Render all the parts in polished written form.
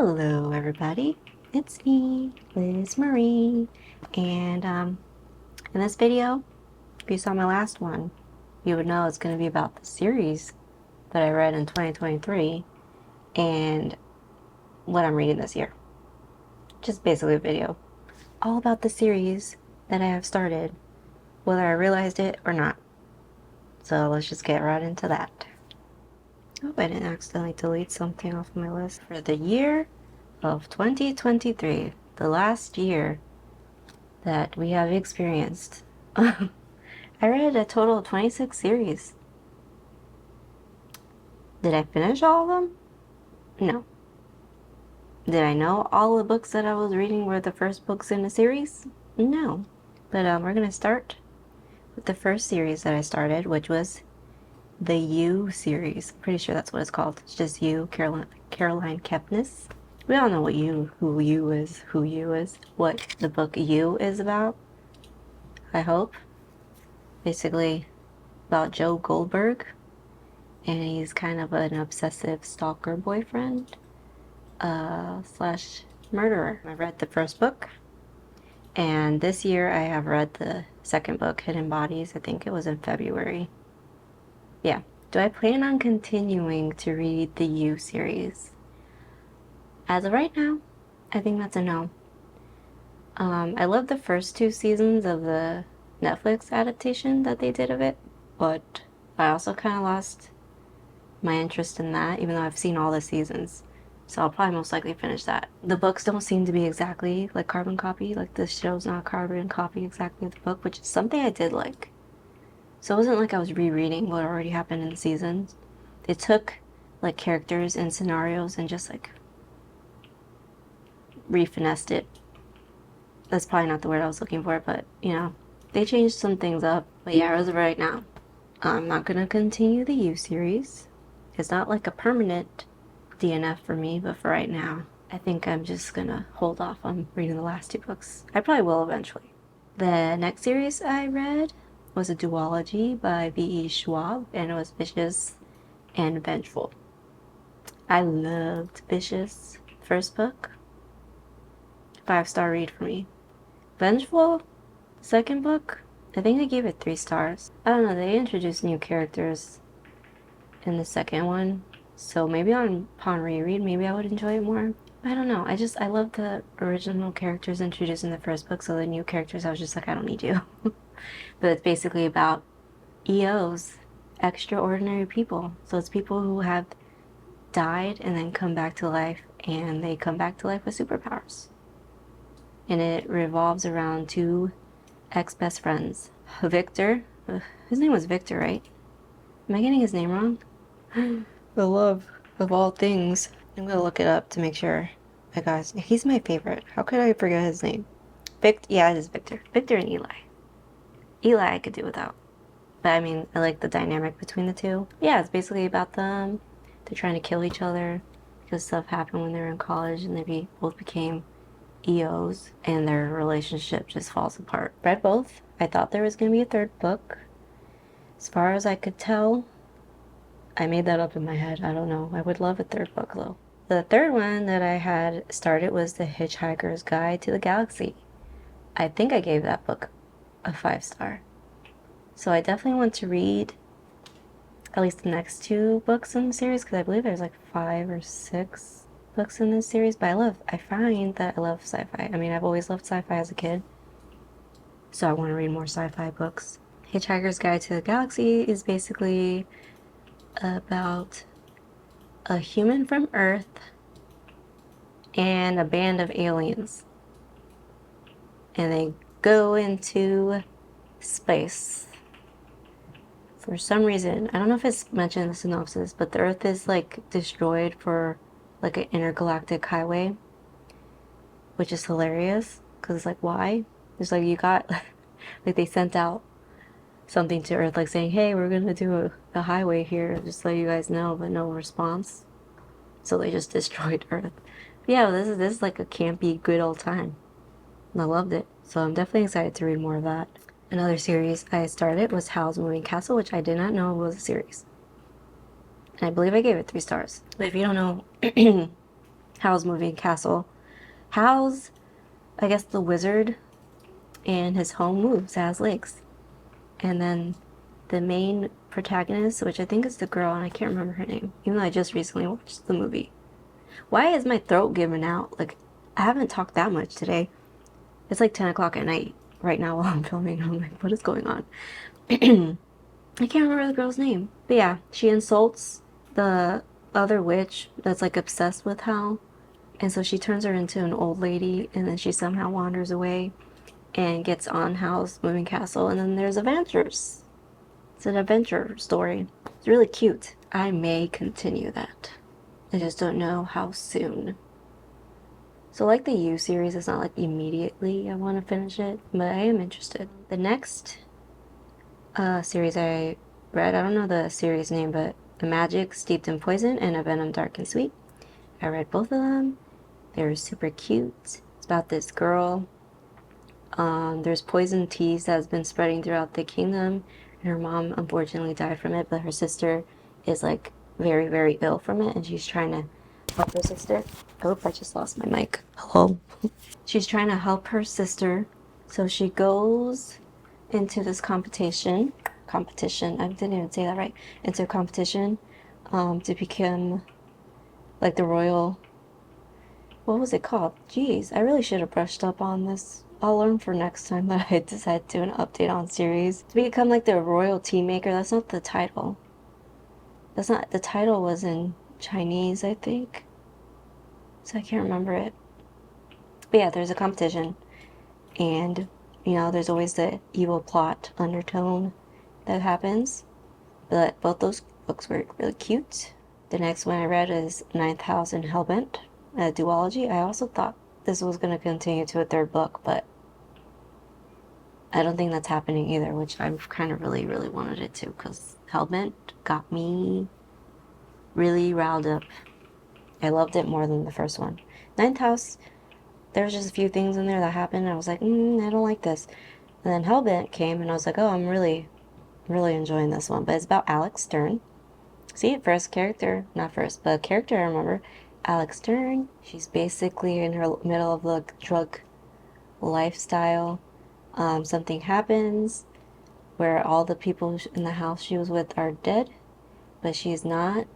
Hello everybody, it's me, Liz Marie, and in this video, if you saw my last one, you would know it's going to be about the series that I read in 2023 and what I'm reading this year. Just basically a video all about the series that I have started, whether I realized it or not. So let's just get right into that. I hope I didn't accidentally delete something off my list. For the year of 2023, the last year that we have experienced. I read a total of 26 series. Did I finish all of them? No. Did I know all the books that I was reading were the first books in the series? No. But we're going to start with the first series that I started, which was the You series. I'm pretty sure that's what it's called. It's just You, Caroline Kepnes. We all know what who You is, what the book You is about, I hope. Basically about Joe Goldberg, and he's kind of an obsessive stalker boyfriend slash murderer. I read the first book, and this year I have read the second book, Hidden Bodies. I think it was in February. Yeah. Do I plan on continuing to read the You series? As of right now, I think that's a no. I love the first two seasons of the Netflix adaptation that they did of it, but I also kind of lost my interest in that, even though I've seen all the seasons. So I'll probably most likely finish that. The books don't seem to be exactly like carbon copy, like the show's not a carbon copy exactly of the book, which is something I did like. So it wasn't like I was rereading what already happened in the seasons. They took like characters and scenarios and just like refinessed it. That's probably not the word I was looking for, but you know, they changed some things up. But yeah, as of right now, I'm not gonna continue the You series. It's not like a permanent DNF for me, but for right now, I think I'm just gonna hold off on reading the last two books. I probably will eventually. The next series I read was a duology by V.E. Schwab, and it was Vicious and Vengeful. I loved Vicious, first book. 5-star read for me. Vengeful, second book, I think I gave it 3 stars. I don't know, they introduced new characters in the second one, so maybe upon reread, maybe I would enjoy it more. I don't know, I love the original characters introduced in the first book, so the new characters I was just like, I don't need you. But it's basically about EOs, extraordinary people. So it's people who have died and then come back to life, and they come back to life with superpowers. And it revolves around 2 ex-best friends. Victor, his name was Victor, right? Am I getting his name wrong? The love of all things. I'm gonna look it up to make sure. My gosh, he's my favorite. How could I forget his name? Yeah, it is Victor. Victor and Eli. Eli I could do without. But I mean, I like the dynamic between the two. Yeah, it's basically about them. They're trying to kill each other because stuff happened when they were in college, and they both became EOs, and their relationship just falls apart. Read both. I thought there was going to be a third book. As far as I could tell, I made that up in my head. I don't know. I would love a third book though. The third one that I had started was The Hitchhiker's Guide to the Galaxy. I think I gave that book a 5-star. So I definitely want to read at least the next 2 books in the series, because I believe there's like 5 or 6 books in this series. But I find that I love sci-fi. I mean, I've always loved sci-fi as a kid, so I want to read more sci-fi books. Hitchhiker's Guide to the Galaxy is basically about a human from Earth and a band of aliens, and they go into space. For some reason, I don't know if it's mentioned in the synopsis, but the Earth is like destroyed for like an intergalactic highway, which is hilarious because it's like, why? It's like you got like they sent out something to Earth like saying, hey, we're gonna do a highway here, just so you guys know, but no response. So they just destroyed Earth. But yeah, this is like a campy, good old time. And I loved it. So I'm definitely excited to read more of that. Another series I started was Howl's Moving Castle, which I did not know was a series. And I believe I gave it 3 stars. But if you don't know Howl's Moving Castle. Howl's, I guess, the wizard, and his home moves, has legs. And then the main protagonist, which I think is the girl, and I can't remember her name, even though I just recently watched the movie. Why is my throat giving out? Like, I haven't talked that much today. It's like 10 o'clock at night right now while I'm filming. I'm like, what is going on? I can't remember the girl's name. But yeah, she insults the other witch that's like obsessed with Hal. And so she turns her into an old lady, and then she somehow wanders away and gets on Hal's moving castle. And then there's adventures. It's an adventure story. It's really cute. I may continue that. I just don't know how soon. So like the You series, it's not like immediately I want to finish it, but I am interested. The next series I read, I don't know the series name, but A Magic Steeped in Poison and A Venom Dark and Sweet. I read both of them. They were super cute. It's about this girl. There's poison teas that has been spreading throughout the kingdom, and her mom unfortunately died from it, but her sister is like very, very ill from it, and she's trying to help her sister. Oh, I just lost my mic. Hello. She's trying to help her sister, so she goes into this competition. I didn't even say that right. Into a competition to become like the royal. What was it called? Jeez, I really should have brushed up on this. I'll learn for next time that I decide to do an update on series. To become like the royal tea maker, that's not the title. That's not, the title was in Chinese, I think. So I can't remember it. But yeah, there's a competition. And, you know, there's always the evil plot undertone that happens. But both those books were really cute. The next one I read is Ninth House and Hellbent, a duology. I also thought this was going to continue to a third book, but I don't think that's happening either, which I kind of really, really wanted it to, because Hellbent got me really riled up. I loved it more than the first one. Ninth House, there was just a few things in there that happened, and I was like, I don't like this. And then Hellbent came, and I was like, oh, I'm really, really enjoying this one. But it's about Alex Stern. See, character I remember. Alex Stern. She's basically in her middle of the drug lifestyle. Something happens where all the people in the house she was with are dead, but she's not.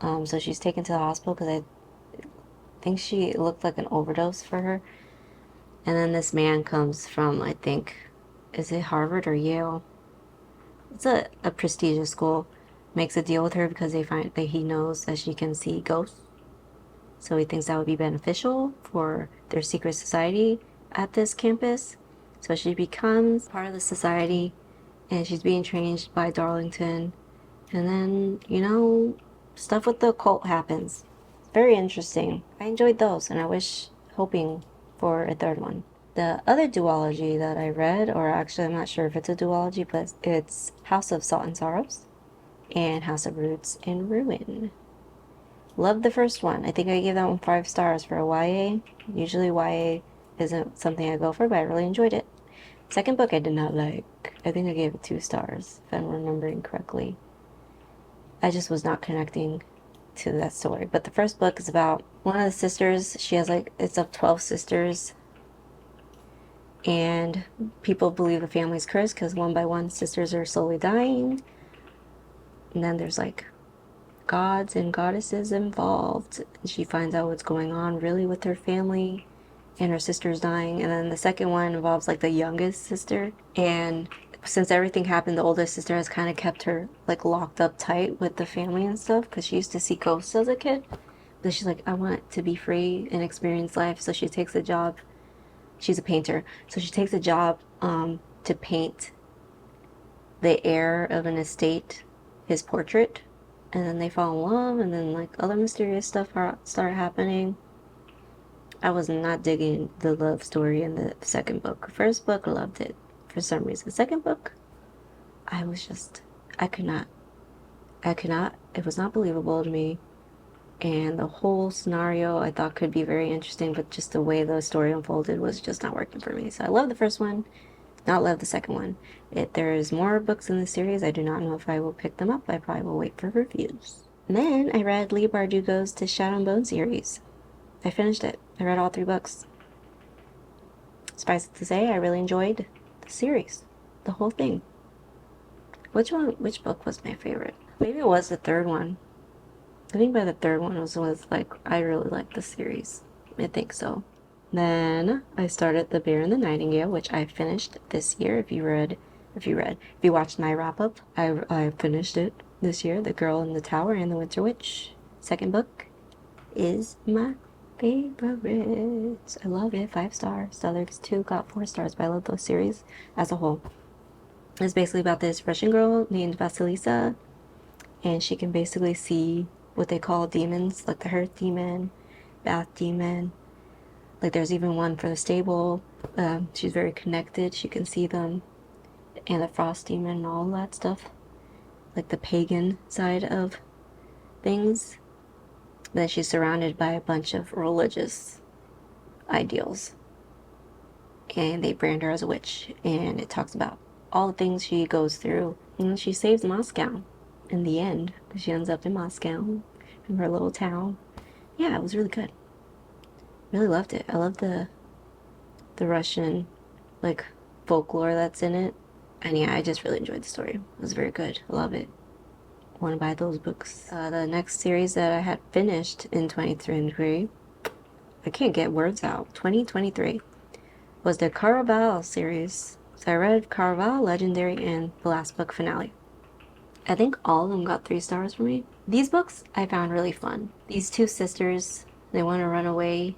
So she's taken to the hospital because I think she looked like an overdose for her. And then this man comes from, I think, is it Harvard or Yale? It's a prestigious school. Makes a deal with her because they find that he knows that she can see ghosts. So he thinks that would be beneficial for their secret society at this campus. So she becomes part of the society, and she's being trained by Darlington. And then, you know, stuff with the occult happens. It's very interesting. I enjoyed those, and hoping for a third one. The other duology that I read, or actually I'm not sure if it's a duology, but it's House of Salt and Sorrows and House of Roots and Ruin. Loved the first one. I think I gave that one 5 stars for a YA. Usually YA isn't something I go for, but I really enjoyed it. Second book I did not like. I think I gave it 2 stars, if I'm remembering correctly. I just was not connecting to that story. But the first book is about one of the sisters. She has it's of 12 sisters. And people believe the family's cursed because one by one sisters are slowly dying. And then there's gods and goddesses involved. And she finds out what's going on really with her family, and her sister's dying. And then the second one involves the youngest sister, and since everything happened, the oldest sister has kind of kept her locked up tight with the family and stuff because she used to see ghosts as a kid. But she's like, I want to be free and experience life. So she takes a job. She's a painter, so she takes a job to paint the heir of an estate, his portrait. And then they fall in love, and then other mysterious stuff start happening. I was not digging the love story in the second book. First book, I loved it for some reason. Second book, I could not. It was not believable to me. And the whole scenario I thought could be very interesting, but just the way the story unfolded was just not working for me. So I love the first one, not love the second one. If there is more books in the series, I do not know if I will pick them up. I probably will wait for reviews. And then I read Leigh Bardugo's To Shadow and Bone series. I finished it. I read all 3 books. Suffice it to say, I really enjoyed the series, the whole thing. Which book was my favorite? Maybe it was the 3rd one. I think by the 3rd one was like, I really liked the series. I think so. Then I started The Bear and the Nightingale, which I finished this year. If you watched my wrap up, I finished it this year. The Girl in the Tower and the Winter Witch. 2nd book is my favorite. I love it. 5 stars. The other 2 got 4 stars, but I love those series as a whole. It's basically about this Russian girl named Vasilisa, and she can basically see what they call demons, like the Hearth Demon, Bath Demon. Like there's even one for the stable. She's very connected. She can see them, and the Frost Demon and all that stuff, like the pagan side of things. But then she's surrounded by a bunch of religious ideals, and they brand her as a witch. And it talks about all the things she goes through, and she saves Moscow in the end, because she ends up in Moscow, in her little town. Yeah, it was really good. Really loved it. I love the Russian, like, folklore that's in it. And yeah, I just really enjoyed the story. It was very good. I love it. I want to buy those books. The next series that I had finished in 2023, I can't get words out, 2023, was the Caraval series. So I read Caraval, Legendary, and the last book, Finale. I think all of them got 3 stars for me. These books I found really fun. These 2 sisters, they want to run away.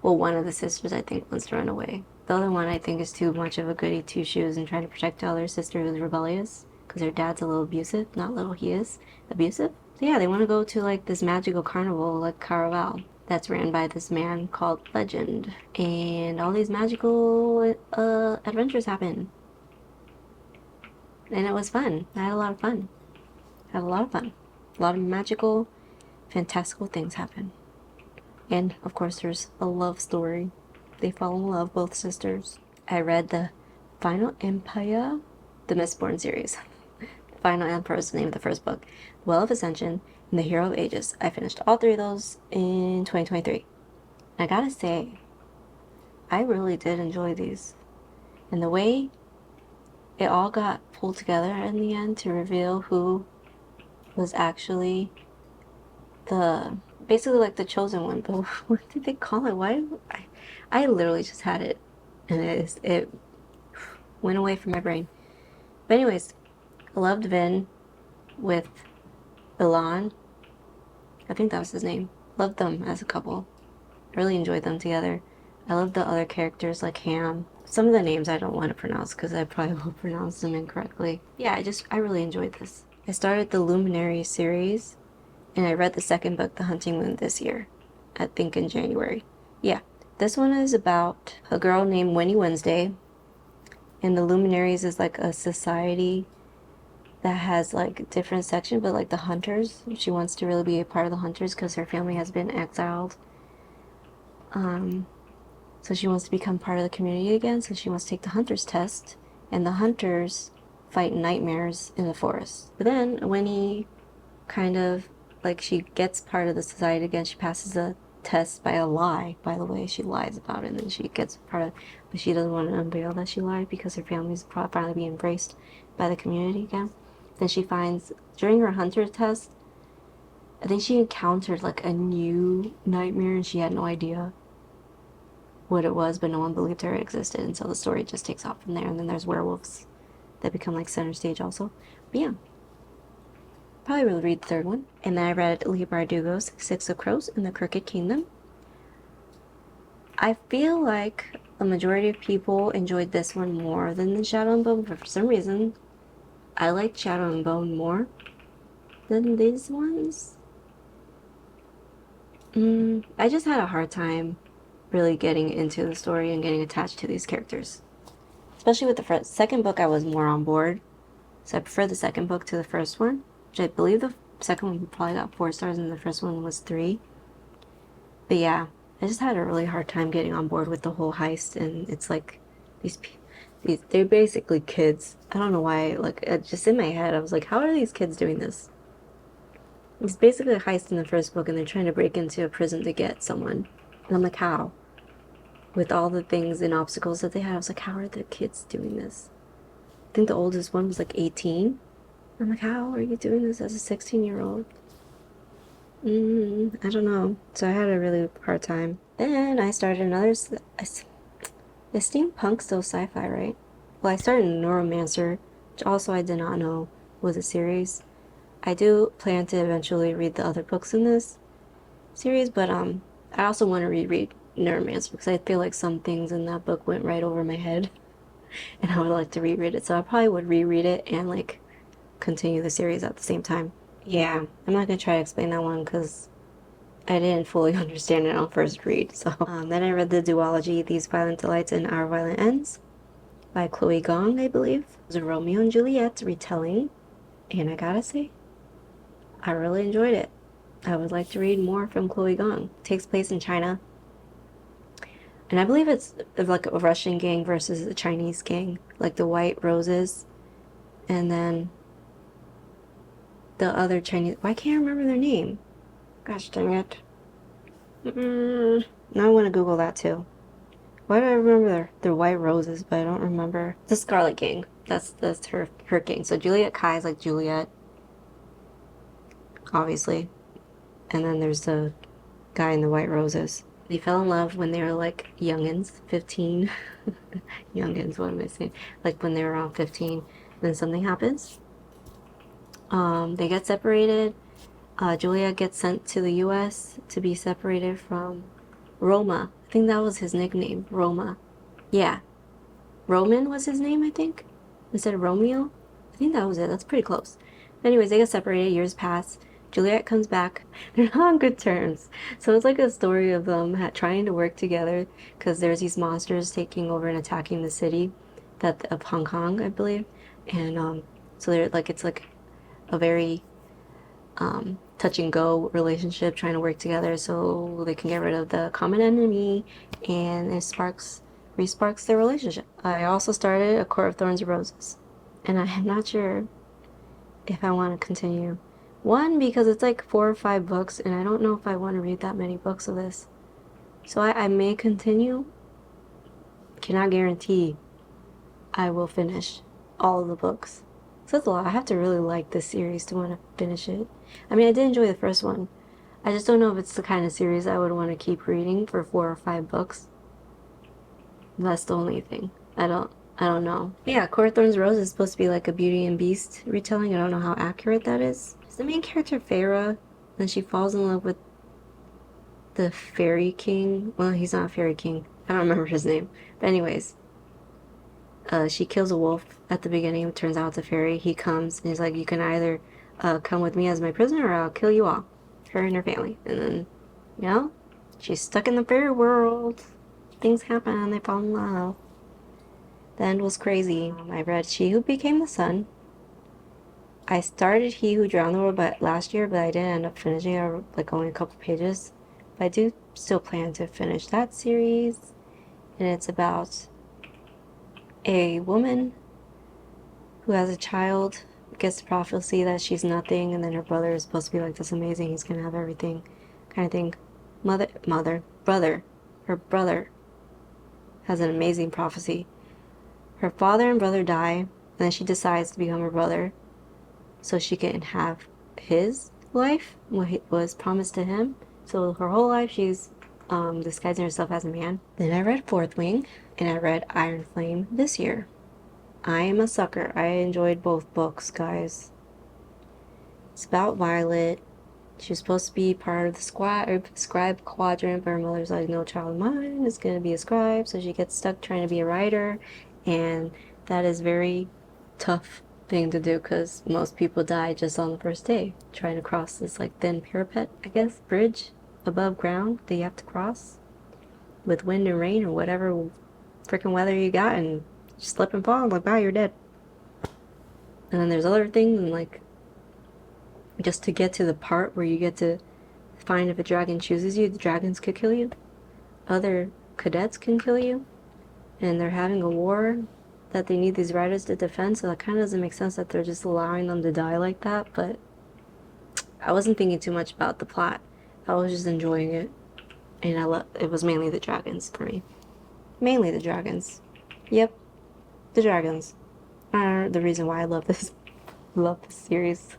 Well, one of the sisters I think wants to run away. The other one I think is too much of a goody 2-shoes and trying to protect the other sister who's rebellious, because her dad's a little abusive. Not little, he is abusive. So yeah, they want to go to like this magical carnival like Caraval that's ran by this man called Legend, and all these magical adventures happen. And it was fun. I had a lot of fun. A lot of magical, fantastical things happen. And of course there's a love story. They fall in love, both sisters. I read the Final Empire, the Mistborn series. Final Emperor is the name of the first book. Well of Ascension and The Hero of Ages. I finished all 3 of those in 2023. I gotta say, I really did enjoy these. And the way it all got pulled together in the end to reveal who was actually basically like the chosen one. But what did they call it? Why? I literally just had it, and it went away from my brain. But anyways, I loved Vin with Ilan. I think that was his name. Loved them as a couple. Really enjoyed them together. I love the other characters like Ham. Some of the names I don't want to pronounce because I probably will pronounce them incorrectly. Yeah, I really enjoyed this. I started the Luminary series, and I read the 2nd book, The Hunting Moon, this year. I think in January. Yeah, this one is about a girl named Winnie Wednesday, and the Luminaries is like a society that has like different sections, but like the Hunters. She wants to really be a part of the Hunters because her family has been exiled. So she wants to become part of the community again, so she wants to take the Hunter's test, and the Hunters fight nightmares in the forest. But then Winnie kind of, like, she gets part of the society again. She passes a test by a lie, by the way. She lies about it, and then she gets part of, but she doesn't want to unveil that she lied because her family's finally being embraced by the community again. Then she finds, during her Hunter test, I think she encountered like a new nightmare, and she had no idea what it was, but no one believed her it existed, and so the story just takes off from there. And then there's werewolves that become like center stage also. But yeah, probably will read the 3rd one. And then I read Leigh Bardugo's 6 of Crows and the Crooked Kingdom. I feel like a majority of people enjoyed this one more than the Shadow and Bone, but for some reason I liked Shadow and Bone more than these ones. I just had a hard time really getting into the story and getting attached to these characters. Especially with the 2nd book, I was more on board. So I prefer the 2nd book to the first one, which I believe the 2nd one probably got 4 stars and the first one was 3. But yeah, I just had a really hard time getting on board with the whole heist, and it's like these they're basically kids. I don't know why, like, just in my head I was like, how are these kids doing this? It's basically a heist in the first book, and they're trying to break into a prison to get someone. And I'm like, how? With all the things and obstacles that they have, I was like, how are the kids doing this? I think the oldest one was like 18. I'm like, how are you doing this as a 16-year-old? I don't know. So I had a really hard time. Then I started another. Is steampunk still sci-fi, right? Well, I started Neuromancer, which also I did not know was a series. I do plan to eventually read the other books in this series, but I also want to reread Neuromancer because I feel like some things in that book went right over my head, and I would like to reread it. So I probably would reread it and like continue the series at the same time. Yeah, I'm not gonna try to explain that one because I didn't fully understand it on first read. So then I read the duology, These Violent Delights and Our Violent Ends by Chloe Gong, I believe. It was a Romeo and Juliet retelling, and I gotta say, I really enjoyed it. I would like to read more from Chloe Gong. It takes place in China, and I believe it's like a Russian gang versus a Chinese gang, like the White Roses, and then the other Chinese. Why can't I remember their name? Gosh dang it. Now I want to Google that too. Why do I remember their White Roses, but I don't remember the Scarlet Gang. That's her gang. So Juliet Kai is like Juliet, obviously, and then there's the guy in the White Roses. They fell in love when they were like youngins, 15. Youngins, what am I saying? Like when they were around 15. Then something happens. They get separated. Julia gets sent to the U.S. to be separated from Roma. I think that was his nickname, Roma. Yeah. Roman was his name, I think, instead of Romeo. I think that was it. That's pretty close. Anyways, they get separated. Years pass. Juliet comes back. They're not on good terms. So it's like a story of them trying to work together because there's these monsters taking over and attacking the city of Hong Kong, I believe. And so they're like it's like a very touch and go relationship, trying to work together so they can get rid of the common enemy, and it resparks their relationship. I also started A Court of Thorns and Roses, and I am not sure if I want to continue. One, because it's like 4 or 5 books, and I don't know if I want to read that many books of this. So I may continue. Cannot guarantee I will finish all of the books. So that's a lot. I have to really like this series to want to finish it. I mean, I did enjoy the first one. I just don't know if it's the kind of series I would want to keep reading for 4 or 5 books. That's the only thing. I don't know. Yeah, Court of Thorns and Roses is supposed to be like a Beauty and Beast retelling. I don't know how accurate that is. Is the main character Feyre? Then she falls in love with the Fairy King. Well, he's not a Fairy King. I don't remember his name. But anyways, she kills a wolf at the beginning. It turns out it's a fairy. He comes and he's like, you can either come with me as my prisoner or I'll kill you all. Her and her family. And then, you know, she's stuck in the fairy world. Things happen. They fall in love. The end was crazy. I read She Who Became the Sun. I started He Who Drowned the World last year, but I didn't end up finishing it, like only a couple pages. But I do still plan to finish that series. And it's about a woman who has a child, gets the prophecy that she's nothing, and then her brother is supposed to be like this amazing, he's gonna have everything, kind of thing. Her brother has an amazing prophecy. Her father and brother die, and then she decides to become her brother so she can have his life, what was promised to him. So her whole life she's disguising herself as a man. Then I read Fourth Wing, and I read Iron Flame this year. I am a sucker. I enjoyed both books, guys. It's about Violet. She was supposed to be part of the scribe quadrant, but her mother's like, no child of mine is going to be a scribe, so she gets stuck trying to be a writer, and that is very tough thing to do because most people die just on the first day trying to cross this like thin parapet, I guess, bridge above ground that you have to cross with wind and rain or whatever freaking weather you got, and you slip and fall, like, wow, you're dead. And then there's other things, and like just to get to the part where you get to find if a dragon chooses you, the dragons could kill you, other cadets can kill you, and they're having a war that they need these writers to defend, so that kind of doesn't make sense that they're just allowing them to die like that. But I wasn't thinking too much about the plot. I was just enjoying it, and it was mainly the dragons for me. Mainly the dragons. Yep, the dragons are the reason why I love this series.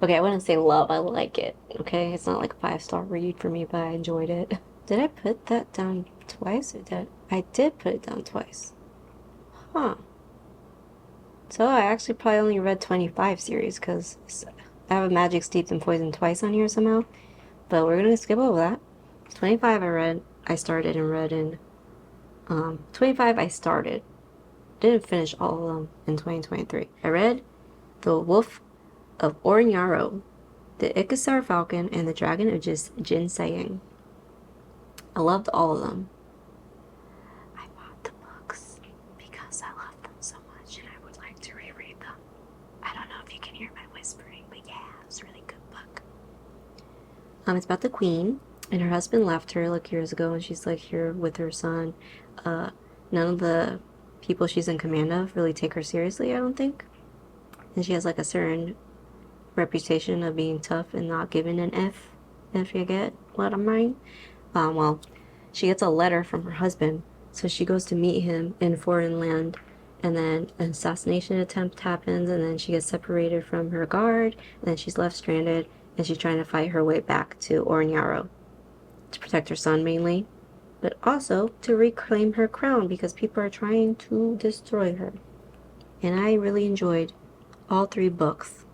Okay, I wouldn't say love, I like it. Okay, it's not like a 5-star read for me, but I enjoyed it. Did I put that down twice or did I did put it down twice? Huh. So I actually probably only read 25 series because I have a Magic Steeped in Poison twice on here somehow. But we're gonna skip over that. 25 I started and read in 25 I started. Didn't finish all of them in 2023. I read The Wolf of Ornyaro, The Ikasar Falcon, and The Dragon of Jin Saying. I loved all of them. I bought the books because I love them so much and I would like to reread them. I don't know if you can hear my whispering, but yeah, it's a really good book. It's about the queen, and her husband left her like years ago, and she's like here with her son. None of the people she's in command of really take her seriously, I don't think. And she has like a certain reputation of being tough and not giving an F, if you get what I'm saying. Well, she gets a letter from her husband, so she goes to meet him in foreign land, and then an assassination attempt happens, and then she gets separated from her guard, and then she's left stranded, and she's trying to fight her way back to Ornyaro to protect her son mainly, but also to reclaim her crown because people are trying to destroy her. And I really enjoyed all 3 books.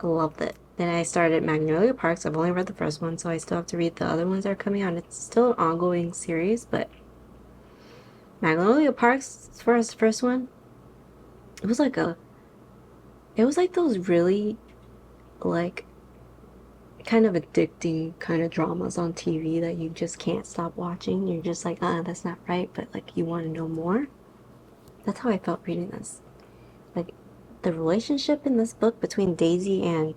I loved it. Then I started Magnolia Parks. I've only read the first one, so I still have to read the other ones that are coming out. It's still an ongoing series, but Magnolia Parks, as far as the first one, it was like those really, like, kind of addicting kind of dramas on TV that you just can't stop watching. You're just like, that's not right, but like you want to know more. That's how I felt reading this. Like, the relationship in this book between Daisy and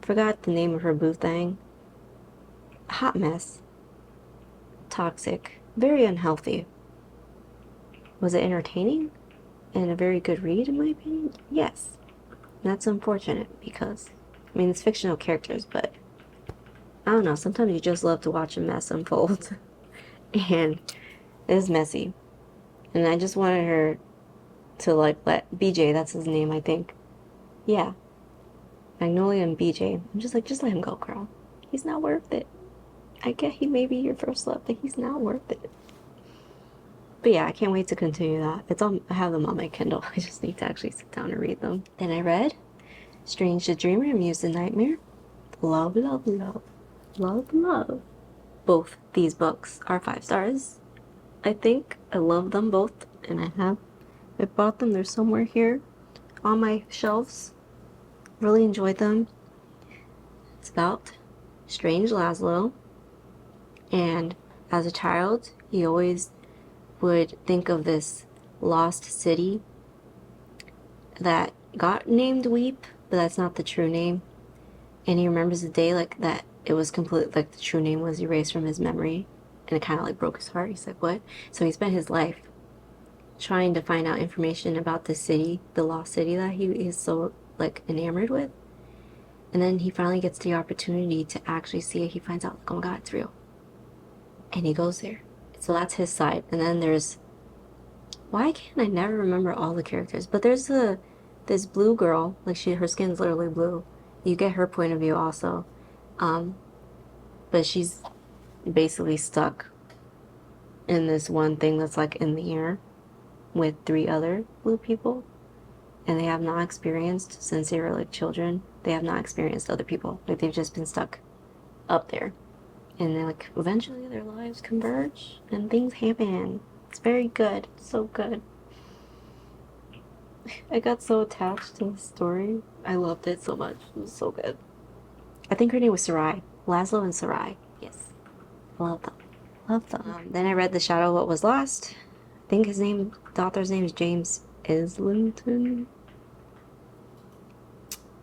I forgot the name of her boo thing. Hot mess. Toxic. Very unhealthy. Was it entertaining? And a very good read, in my opinion? Yes. And that's unfortunate because, I mean, it's fictional characters, but I don't know. Sometimes you just love to watch a mess unfold. And it was messy. And I just wanted her to, like, let BJ, that's his name, I think. Yeah. Magnolia and BJ. I'm just like, just let him go, girl. He's not worth it. I get he may be your first love, but he's not worth it. But yeah, I can't wait to continue that. I have them on my Kindle. I just need to actually sit down and read them. Then I read Strange the Dreamer and Muse the Nightmare. Love, love, love. Love, love. Both these books are 5 stars. I think I love them both, and I bought them. They're somewhere here on my shelves. Really enjoyed them. It's about Strange Laszlo, and as a child, he always would think of this lost city that got named Weep, but that's not the true name. And he remembers the day like that it was complete, like the true name was erased from his memory, and it kind of like broke his heart. He's like, what? So he spent his life trying to find out information about the city, the lost city that he is so like enamored with. And then he finally gets the opportunity to actually see it. He finds out, like, oh my god, it's real. And he goes there. So that's his side. And then there's, why can't I never remember all the characters? But there's this blue girl, like her skin's literally blue. You get her point of view also. But she's basically stuck in this one thing that's like in the air with 3 other blue people. And they have not experienced, since they were like children, they have not experienced other people. Like they've just been stuck up there. And then like eventually their lives converge and things happen. It's very good. So good. I got so attached to the story. I loved it so much. It was so good. I think her name was Sarai. Laszlo and Sarai. Yes. Love them. Love them. Then I read The Shadow of What Was Lost. I think the author's name is James Islington.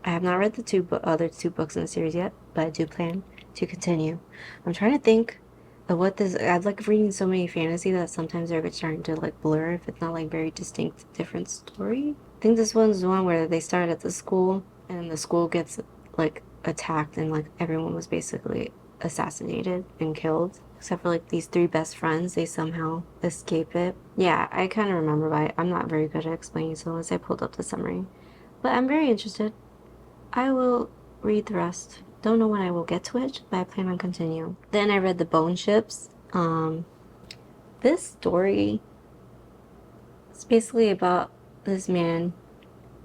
I have not read the other two books in the series yet, but I do plan to continue. I'm trying to think of what this. I like reading so many fantasy that sometimes they're starting to like blur if it's not like very distinct, different story. I think this one's the one where they start at the school and the school gets like attacked and like everyone was basically assassinated and killed. Except for like these three best friends, they somehow escape it. Yeah, I kind of remember, but I'm not very good at explaining, so once I pulled up the summary. But I'm very interested. I will read the rest. Don't know when I will get to it, but I plan on continuing. Then I read The Bone Ships. This story is basically about this man,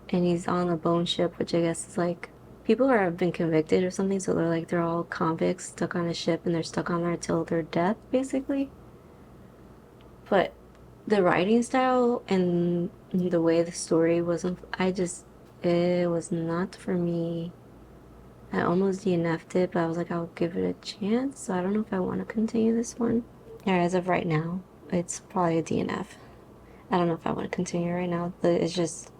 and he's on a bone ship, which I guess is like people who have been convicted or something, so they're all convicts stuck on a ship, and they're stuck on there till their death, basically. But the writing style and the way the story wasn't, it was not for me. I almost DNF'd it, but I was like, I'll give it a chance. So I don't know if I want to continue this one. Yeah, as of right now, it's probably a DNF. I don't know if I want to continue right now. It's just,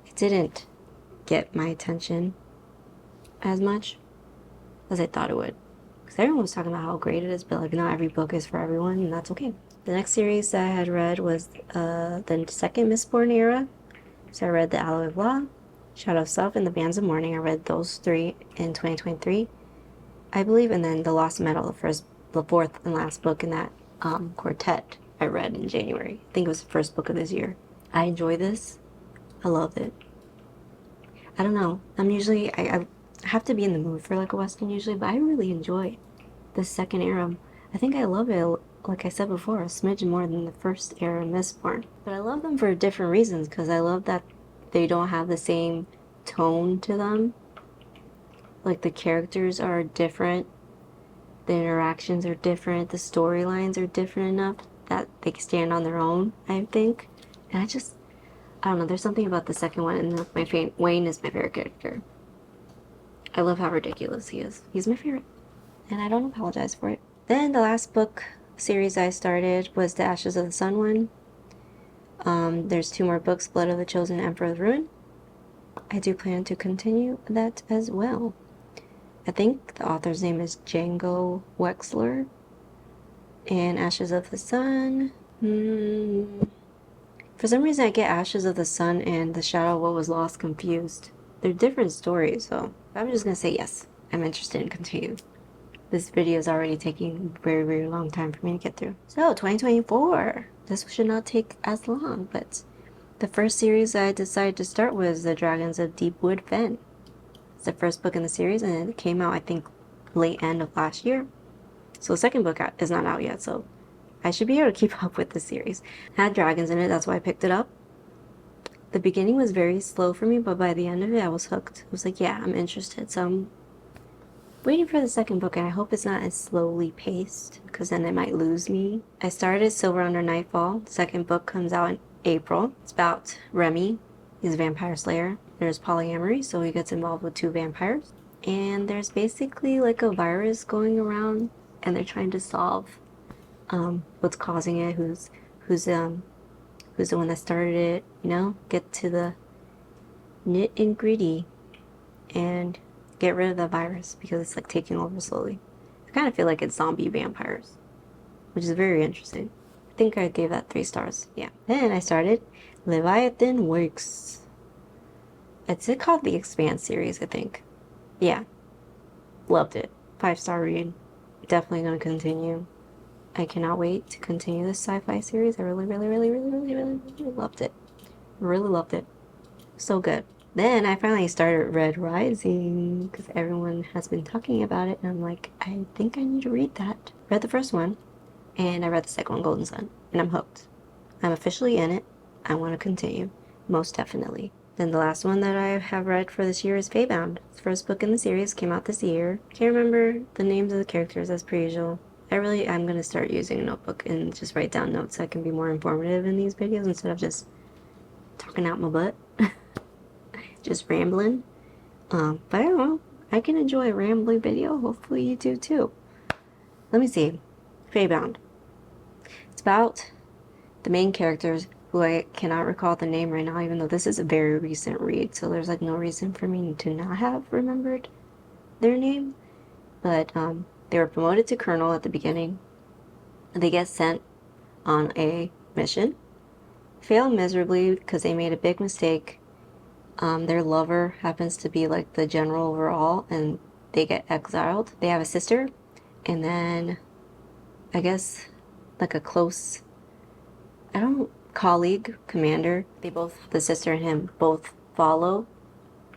it didn't get my attention as much as I thought it would. Because everyone was talking about how great it is, but like not every book is for everyone, and that's okay. The next series that I had read was the second Mistborn era. So I read The Alloy of Law, Shadow of Self, and The Bands of Mourning. I read those three in 2023, I believe, and then The Lost Metal, the fourth and last book in that quartet I read in January. I think it was the first book of this year. I enjoy this. I love it. I don't know. I have to be in the mood for like a Western usually, but I really enjoy the second era. I think I love it, like I said before, a smidge more than the first era in Mistborn. But I love them for different reasons, because I love that they don't have the same tone to them. Like the characters are different, the interactions are different, the storylines are different enough that they can stand on their own, I think. And I don't know, there's something about the second one, and Wayne is my favorite character. I love how ridiculous he is. He's my favorite, and I don't apologize for it. Then the last book series I started was the Ashes of the Sun one. There's 2 more books, Blood of the Chosen, Emperor's Ruin. I do plan to continue that as well. I think the author's name is Django Wexler. And Ashes of the Sun. For some reason, I get Ashes of the Sun and The Shadow of What Was Lost confused. They're different stories, so I'm just gonna say yes. I'm interested in continuing. This video is already taking a very, very long time for me to get through. So, 2024. This should not take as long, but the first series I decided to start was The Dragons of Deepwood Fen. It's the first book in the series, and it came out, I think, late end of last year. So the second book is not out yet, so I should be able to keep up with the series. It had dragons in it, that's why I picked it up. The beginning was very slow for me, but by the end of it, I was hooked. I was like, yeah, I'm interested. So I'm waiting for the second book, and I hope it's not as slowly paced, because then it might lose me. I started Silver Under Nightfall. The second book comes out in April. It's about Remy. He's a vampire slayer. There's polyamory, so he gets involved with 2 vampires. And there's basically like a virus going around, and they're trying to solve what's causing it, who's the one that started it, you know? Get to the nit and gritty and get rid of the virus, because it's like taking over slowly. I kind of feel like it's zombie vampires, which is very interesting. I think I gave that 3 stars. Yeah. Then I started Leviathan Wakes. It's called the Expanse series, I think. Yeah. Loved it. 5-star read. Definitely gonna continue. I cannot wait to continue this sci-fi series. I really loved it. Really loved it. So good. Then I finally started Red Rising, because everyone has been talking about it, and I'm like, I think I need to read that. Read the first one, and I read the second one, Golden Sun, and I'm hooked. I'm officially in it. I want to continue. Most definitely. Then the last one that I have read for this year is Feybound. It's the first book in the series, came out this year. Can't remember the names of the characters as per usual. I'm going to start using a notebook and just write down notes so I can be more informative in these videos instead of just talking out my butt. Just rambling. But I don't know. I can enjoy a rambling video. Hopefully you do too. Let me see. Feybound. It's about the main characters, who I cannot recall the name right now, even though this is a very recent read, so there's like no reason for me to not have remembered their name. But they were promoted to colonel at the beginning. They get sent on a mission, fail miserably because they made a big mistake Their lover happens to be like the general overall, and they get exiled. They have a sister, and then I guess like a close, I don't, colleague, commander. They both, the sister and him, both follow.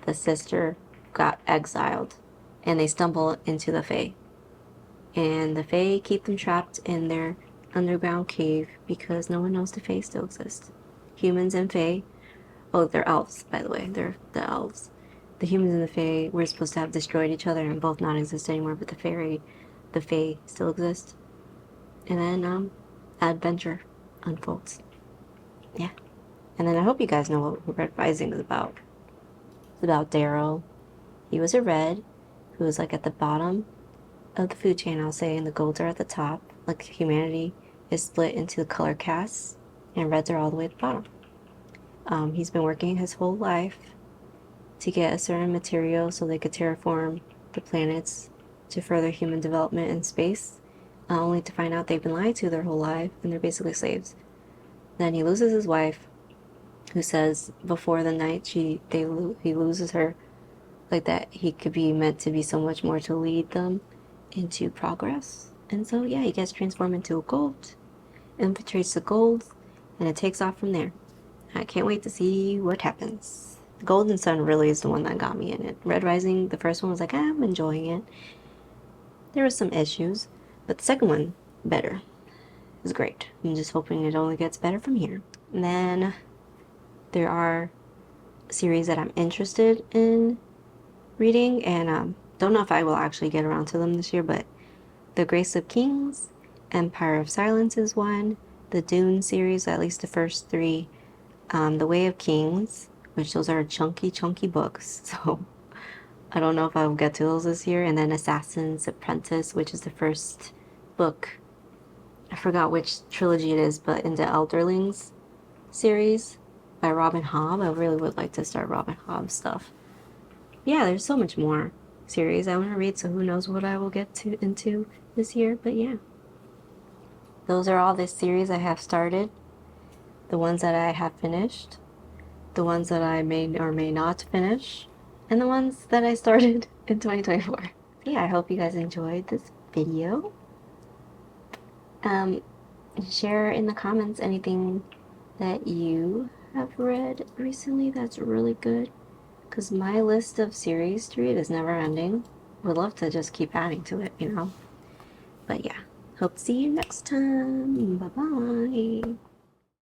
The sister got exiled, and they stumble into the Fae. And the Fae keep them trapped in their underground cave because no one knows the Fae still exist. Humans and Fae, oh, they're elves, by the way. They're the elves. The humans and the Fae were supposed to have destroyed each other and both not exist anymore, but the Fae still exist. And then, adventure unfolds. Yeah. And then I hope you guys know what Red Rising is about. It's about Darrow. He was a red who was like at the bottom of the food chain, I'll say, and the golds are at the top. Like humanity is split into color castes, and reds are all the way at the bottom. He's been working his whole life to get a certain material so they could terraform the planets to further human development in space, only to find out they've been lied to their whole life and they're basically slaves. Then he loses his wife, who says before the night he loses her, like that he could be meant to be so much more to lead them into progress. And so yeah, he gets transformed into a gold, infiltrates the gold, and it takes off from there. I can't wait to see what happens. Golden Sun really is the one that got me in it. Red Rising, the first one was like, I'm enjoying it. There were some issues, but the second one, better. It was great. I'm just hoping it only gets better from here. And then there are series that I'm interested in reading, and don't know if I will actually get around to them this year, but The Grace of Kings, Empire of Silence is one, the Dune series, at least the first three, The Way of Kings, which those are chunky books, so I don't know if I will get to those this year, and then Assassin's Apprentice, which is the first book. I forgot which trilogy it is, but in the Elderlings series by Robin Hobb. I really would like to start Robin Hobb stuff. Yeah, there's so much more series I want to read, so who knows what I will get into this year, but yeah. Those are all the series I have started, the ones that I have finished, the ones that I may or may not finish, and the ones that I started in 2024. Yeah, I hope you guys enjoyed this video. Share in the comments anything that you have read recently that's really good, because my list of series to read is never ending. Would love to just keep adding to it, you know. But yeah, hope to see you next time. Bye bye.